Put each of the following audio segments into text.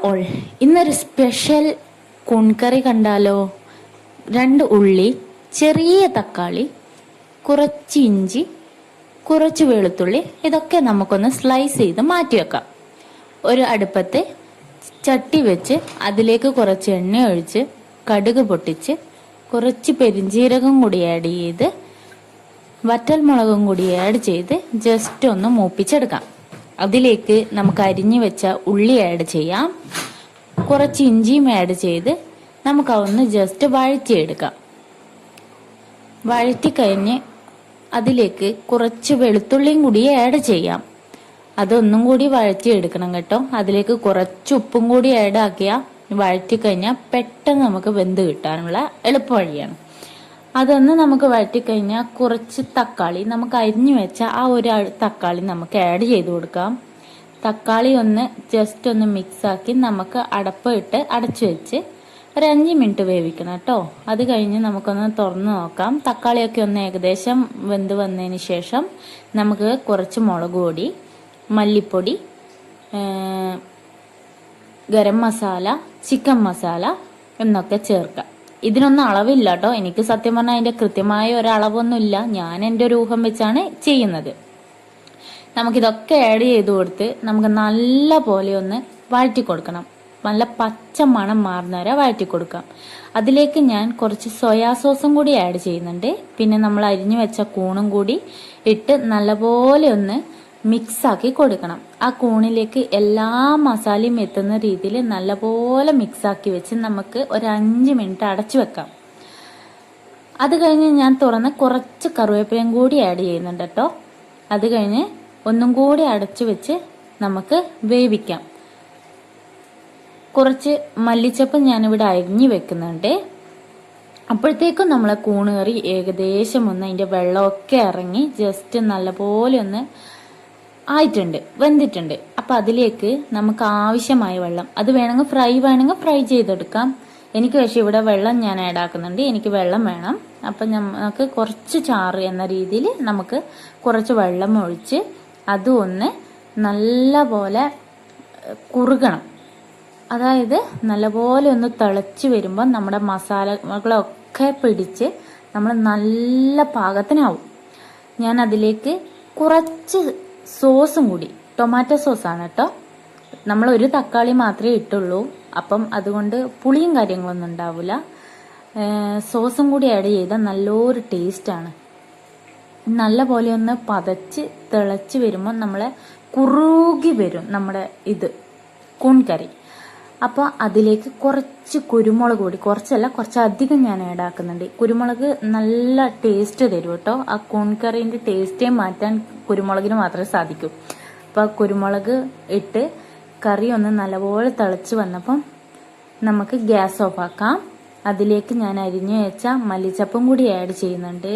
All, ഇന്നൊരു special കൂൺകറി കണ്ടാലോ? 2 ഉള്ളി, ചെറിയ തക്കാളി, കുറച്ച് ഇഞ്ചി, കുറച്ച് വെളുത്തുള്ളി, ഇതൊക്കെ നമുക്കൊന്ന് സ്ലൈസ് ചെയ്ത് മാറ്റി വെക്കാം. ഒരു അടുപ്പത്ത് ചട്ടി വെച്ച് അതിലേക്ക് കുറച്ച് എണ്ണ ഒഴിച്ച് കടുക് പൊട്ടിച്ച് കുറച്ച് പെരിഞ്ജീരകം കൂടി ആഡ് ചെയ്ത് വറ്റൽമുളകും കൂടി ആഡ് ചെയ്ത് ജസ്റ്റ് ഒന്ന് മൂപ്പിച്ചെടുക്കാം. അതിലേക്ക് നമുക്ക് അരിഞ്ഞു വെച്ച ഉള്ളി ആഡ് ചെയ്യാം. കുറച്ച് ഇഞ്ചിയും ആഡ് ചെയ്ത് നമുക്ക് അതൊന്ന് ജസ്റ്റ് വഴറ്റിയെടുക്കാം. വഴറ്റി കഴിഞ്ഞ് അതിലേക്ക് കുറച്ച് വെളുത്തുള്ളിയും കൂടി ആഡ് ചെയ്യാം. അതൊന്നും കൂടി വഴറ്റിയെടുക്കണം കേട്ടോ. അതിലേക്ക് കുറച്ച് ഉപ്പും കൂടി ആഡ് ആക്കിയാൽ വഴറ്റി കഴിഞ്ഞാൽ പെട്ടെന്ന് നമുക്ക് വെന്ത് കിട്ടാനുള്ള എളുപ്പ വഴിയാണ്. അതൊന്ന് നമുക്ക് വഴറ്റിക്കഴിഞ്ഞാൽ കുറച്ച് തക്കാളി, നമുക്ക് അരിഞ്ഞു വെച്ച ആ ഒരു തക്കാളി നമുക്ക് ആഡ് ചെയ്ത് കൊടുക്കാം. തക്കാളി ഒന്ന് ജസ്റ്റ് ഒന്ന് മിക്സാക്കി നമുക്ക് അടപ്പ് ഇട്ട് അടച്ചു വെച്ച് ഒരു 5 മിനിറ്റ് വേവിക്കണം കേട്ടോ. അത് കഴിഞ്ഞ് നമുക്കൊന്ന് തുറന്നു നോക്കാം. തക്കാളിയൊക്കെ ഒന്ന് ഏകദേശം വെന്ത് വന്നതിന് ശേഷം നമുക്ക് കുറച്ച് മുളക് പൊടി, മല്ലിപ്പൊടി, ഗരം മസാല, ചിക്കൻ മസാല എന്നൊക്കെ ചേർക്കാം. ഇതിനൊന്നും അളവില്ല കേട്ടോ. എനിക്ക് സത്യം പറഞ്ഞാൽ അതിന്റെ കൃത്യമായ ഒരളവൊന്നുമില്ല. ഞാൻ എൻ്റെ ഒരു ഊഹം വെച്ചാണ് ചെയ്യുന്നത്. നമുക്കിതൊക്കെ ആഡ് ചെയ്ത് കൊടുത്ത് നമുക്ക് നല്ല പോലെ ഒന്ന് വഴറ്റി കൊടുക്കണം. നല്ല പച്ച മണം മാറുന്ന വരെ വഴറ്റി കൊടുക്കാം. അതിലേക്ക് ഞാൻ കുറച്ച് സോയാ സോസും കൂടി ആഡ് ചെയ്യുന്നുണ്ട്. പിന്നെ നമ്മൾ അരിഞ്ഞു വെച്ച കൂണും കൂടി ഇട്ട് നല്ലപോലെ ഒന്ന് മിക്സ് ആക്കി കൊടുക്കണം. ആ കൂണിലേക്ക് എല്ലാ മസാലയും എത്തുന്ന രീതിയിൽ നല്ലപോലെ മിക്സ് ആക്കി വെച്ച് നമുക്ക് ഒരു 5 മിനിറ്റ് അടച്ചു വെക്കാം. അത് കഴിഞ്ഞ് ഞാൻ തുറന്ന് കുറച്ച് കറിവേപ്പിലയും കൂടി ആഡ് ചെയ്യുന്നുണ്ട് കേട്ടോ. അത് കഴിഞ്ഞ് ഒന്നും കൂടി അടച്ചു വെച്ച് നമുക്ക് വേവിക്കാം. കുറച്ച് മല്ലിച്ചപ്പ് ഞാനിവിടെ അരിഞ്ഞു വെക്കുന്നുണ്ട്. അപ്പോഴത്തേക്കും നമ്മളെ കൂണുകറി ഏകദേശം ഒന്ന് അതിന്റെ വെള്ളമൊക്കെ ഇറങ്ങി ജസ്റ്റ് നല്ലപോലെ ഒന്ന് ആയിട്ടുണ്ട്, വെന്തിട്ടുണ്ട്. അപ്പൊ അതിലേക്ക് നമുക്ക് ആവശ്യമായ വെള്ളം, അത് വേണമെങ്കിൽ ഫ്രൈ ചെയ്തെടുക്കാം. എനിക്ക് പക്ഷെ ഇവിടെ വെള്ളം ഞാൻ ആഡ് ആക്കുന്നുണ്ട്. എനിക്ക് വെള്ളം വേണം. അപ്പൊ നമുക്ക് കുറച്ച് ചാറ് എന്ന രീതിയിൽ നമുക്ക് കുറച്ച് വെള്ളം ഒഴിച്ച് അതും ഒന്ന് നല്ല പോലെ കുറുകണം. അതായത് നല്ലപോലെ ഒന്ന് തിളച്ച് വരുമ്പോൾ നമ്മുടെ മസാലകളൊക്കെ പിടിച്ച് നമ്മൾ നല്ല പാകത്തിനാവും. ഞാൻ അതിലേക്ക് കുറച്ച് സോസും കൂടി, ടൊമാറ്റോ സോസാണ് കേട്ടോ. നമ്മൾ ഒരു തക്കാളി മാത്രമേ ഇട്ടുള്ളൂ. അപ്പം അതുകൊണ്ട് പുളിയും കാര്യങ്ങളൊന്നും ഉണ്ടാവില്ല. സോസും കൂടി ആഡ് ചെയ്താൽ നല്ലൊരു ടേസ്റ്റാണ്. നല്ല പോലെ ഒന്ന് പതച്ച് തിളച്ച് വരുമ്പോൾ നമ്മളെ കുറുകി വരും നമ്മുടെ ഇത് കൂൺകറി. അപ്പോൾ അതിലേക്ക് കുറച്ച് കുരുമുളക് കൂടി, കുറച്ചധികം ഞാൻ ആഡ് ആക്കുന്നുണ്ട്. കുരുമുളക് നല്ല ടേസ്റ്റ് തരും കേട്ടോ. ആ കൂൺകറിന്റെ ടേസ്റ്റേ മാറ്റാൻ കുരുമുളകിന് മാത്രമേ സാധിക്കൂ. അപ്പോൾ കുരുമുളക് ഇട്ട് കറി ഒന്ന് നല്ലപോലെ തിളച്ച് വന്നപ്പം നമുക്ക് ഗ്യാസ് ഓഫ് ആക്കാം. അതിലേക്ക് ഞാൻ അരിഞ്ഞു വെച്ച മല്ലിച്ചപ്പും കൂടി ആഡ് ചെയ്യുന്നുണ്ട്.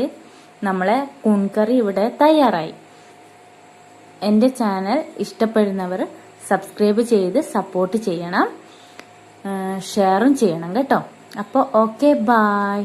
നമ്മളെ കൂൺകറി ഇവിടെ തയ്യാറായി. എൻ്റെ ചാനൽ ഇഷ്ടപ്പെടുന്നവർ സബ്സ്ക്രൈബ് ചെയ്ത് സപ്പോർട്ട് ചെയ്യണം, ഷെയറും ചെയ്യണം കേട്ടോ. അപ്പോൾ ഓക്കെ, ബൈ.